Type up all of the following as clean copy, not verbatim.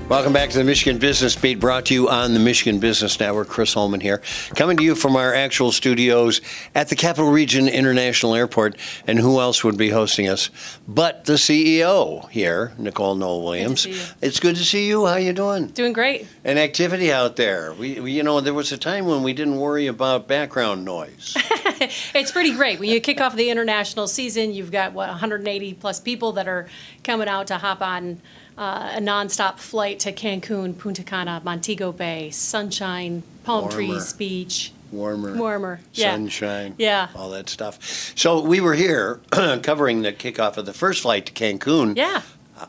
Welcome back to the Michigan Business Beat, brought to you on the Michigan Business Network. Chris Holman here, coming to you from our actual studios at the Capital Region International Airport. And who else would be hosting us but the CEO here, Nicole Noll-Williams. It's good to see you. How you doing? Doing great. An activity out there. We there was a time when we didn't worry about background noise. It's pretty great. When you kick off the international season, you've got, 180 plus people that are coming out to hop on a nonstop flight to Cancun, Punta Cana, Montego Bay, sunshine, palm trees, beach. Warmer. Yeah. Sunshine. Yeah. All that stuff. So we were here covering the kickoff of the first flight to Cancun. Yeah.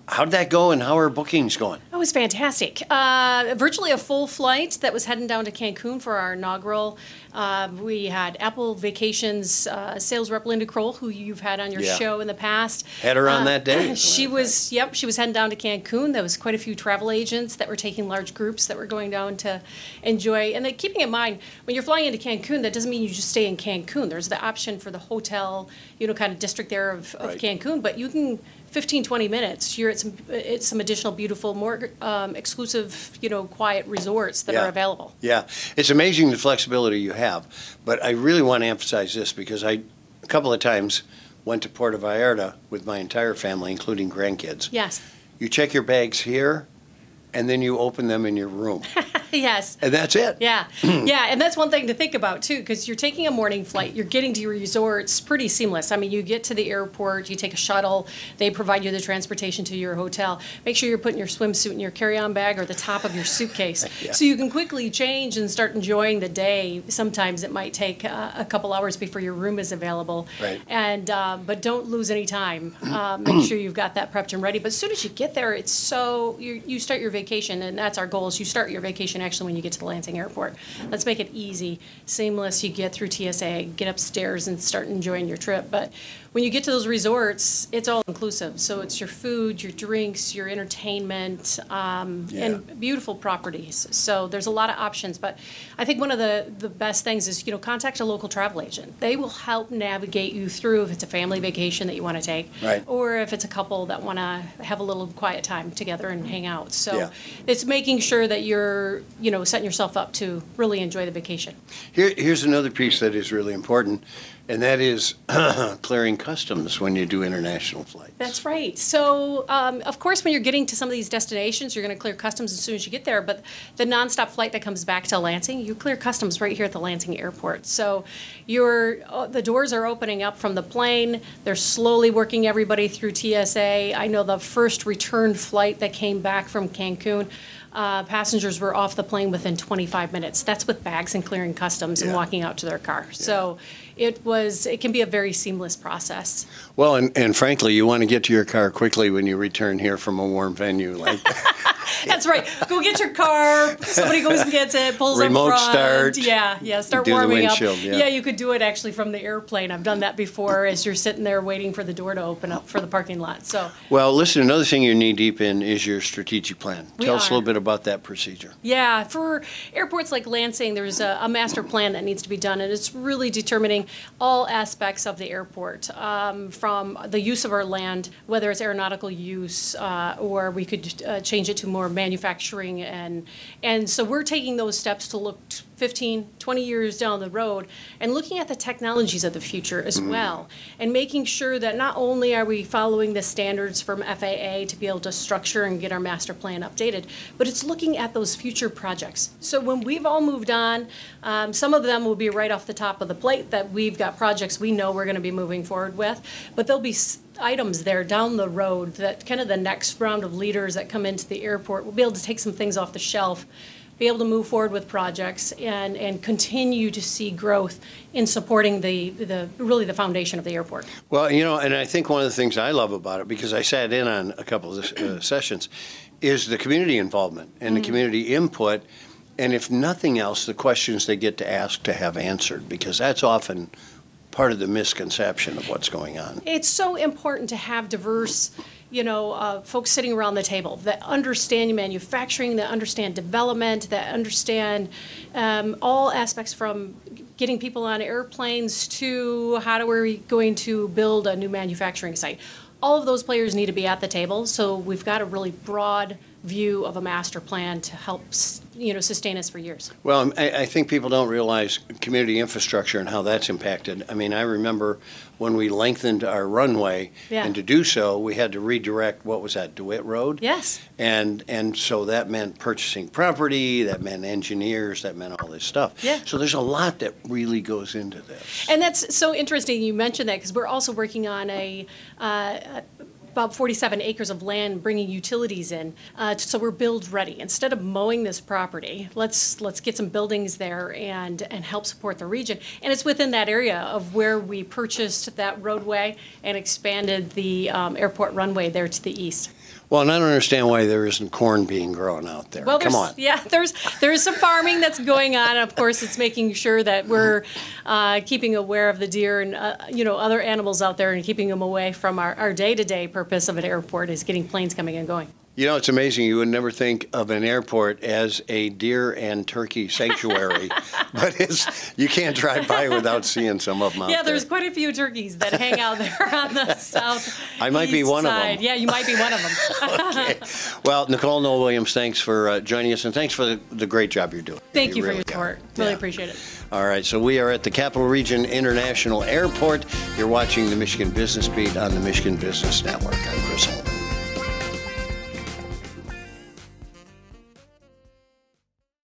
How'd that go, and how are bookings going? It was fantastic. Virtually a full flight that was heading down to Cancun for our inaugural. We had Apple Vacations sales rep Linda Kroll, who you've had on your show in the past. Had her on that day. She was heading down to Cancun. There was quite a few travel agents that were taking large groups that were going down to enjoy. And then keeping in mind, when you're flying into Cancun, that doesn't mean you just stay in Cancun. There's the option for the hotel, kind of district there of Cancun, but you can 15-20 minutes, you're at some additional beautiful, more exclusive, quiet resorts that are available. Yeah, it's amazing the flexibility you have. But I really want to emphasize this because I, a couple of times, went to Puerto Vallarta with my entire family, including grandkids. Yes. You check your bags here, and then you open them in your room. Yes. And that's it. Yeah. Yeah, and that's one thing to think about, too, because you're taking a morning flight. You're getting to your resorts pretty seamless. I mean, you get to the airport, you take a shuttle. They provide you the transportation to your hotel. Make sure you're putting your swimsuit in your carry-on bag or the top of your suitcase. So you can quickly change and start enjoying the day. Sometimes it might take a couple hours before your room is available. Right. And but don't lose any time. Make sure you've got that prepped and ready. But as soon as you get there, it's so you start your vacation, and that's our goal, is you start your vacation actually when you get to the Lansing airport. Let's make it easy, seamless. You get through TSA, get upstairs and start enjoying your trip. But when you get to those resorts, it's all inclusive. So it's your food, your drinks, your entertainment, and beautiful properties. So there's a lot of options. But I think one of the best things is, contact a local travel agent. They will help navigate you through if it's a family vacation that you want to take, or if it's a couple that want to have a little quiet time together and hang out. So it's making sure that you're, setting yourself up to really enjoy the vacation. Here's another piece that is really important, and that is clearing customs when you do international flights. That's right. So, of course, when you're getting to some of these destinations, you're going to clear customs as soon as you get there. But the nonstop flight that comes back to Lansing, you clear customs right here at the Lansing airport. So the doors are opening up from the plane. They're slowly working everybody through TSA. I know the first return flight that came back from Cancun, passengers were off the plane within 25 minutes. That's with bags and clearing customs and walking out to their car. So it can be a very seamless process. Well, and frankly, you want to get to your car quickly when you return here from a warm venue. That's right. Go get your car. Somebody goes and gets it, pulls Remote up front. start. Yeah, start warming up. Yeah, you could do it actually from the airplane. I've done that before as you're sitting there waiting for the door to open up for the parking lot. So. Well, listen, another thing you're knee deep in is your strategic plan. Tell us a little bit about that procedure. Yeah, for airports like Lansing, there's a master plan that needs to be done, and it's really determining all aspects of the airport, from the use of our land, whether it's aeronautical use, or we could change it to more manufacturing, and so we're taking those steps to look 15, 20 years down the road and looking at the technologies of the future as well, and making sure that not only are we following the standards from FAA to be able to structure and get our master plan updated, but it's looking at those future projects. So when we've all moved on, some of them will be right off the top of the plate that we've got projects we know we're going to be moving forward with, but there'll be items there down the road that kind of the next round of leaders that come into the airport will be able to take some things off the shelf, be able to move forward with projects and continue to see growth in supporting really the foundation of the airport. Well, and I think one of the things I love about it, because I sat in on a couple of sessions, is the community involvement and the community input, and if nothing else, the questions they get to ask to have answered, because that's often part of the misconception of what's going on. It's so important to have diverse folks sitting around the table that understand manufacturing, that understand development, that understand all aspects from getting people on airplanes to how are we going to build a new manufacturing site. all of those players need to be at the table. So we've got a really broad view of a master plan to help sustain us for years. Well, I think people don't realize community infrastructure and how that's impacted. I mean, I remember when we lengthened our runway, and to do so, we had to redirect, what was that, DeWitt Road? Yes. And so that meant purchasing property, that meant engineers, that meant all this stuff. Yeah. So there's a lot that really goes into this. And that's so interesting you mentioned that, because we're also working on about 47 acres of land, bringing utilities in, so we're build ready. Instead of mowing this property, let's get some buildings there and help support the region. And it's within that area of where we purchased that roadway and expanded the airport runway there to the east. Well, and I don't understand why there isn't corn being grown out there. Well, come on. Yeah, there's some farming that's going on. Of course, it's making sure that we're keeping aware of the deer and other animals out there and keeping them away from our day-to-day purpose of an airport is getting planes coming and going. You know, it's amazing. You would never think of an airport as a deer and turkey sanctuary, but you can't drive by without seeing some of them out there. Yeah, there's quite a few turkeys that hang out there on the south. I might be one side. of them. Yeah, you might be one of them. Okay. Well, Nicole Noll-Williams, thanks for joining us, and thanks for the great job you're doing. Thank you really for your support. Really appreciate it. All right, so we are at the Capital Region International Airport. You're watching the Michigan Business Beat on the Michigan Business Network. I'm Chris Holman.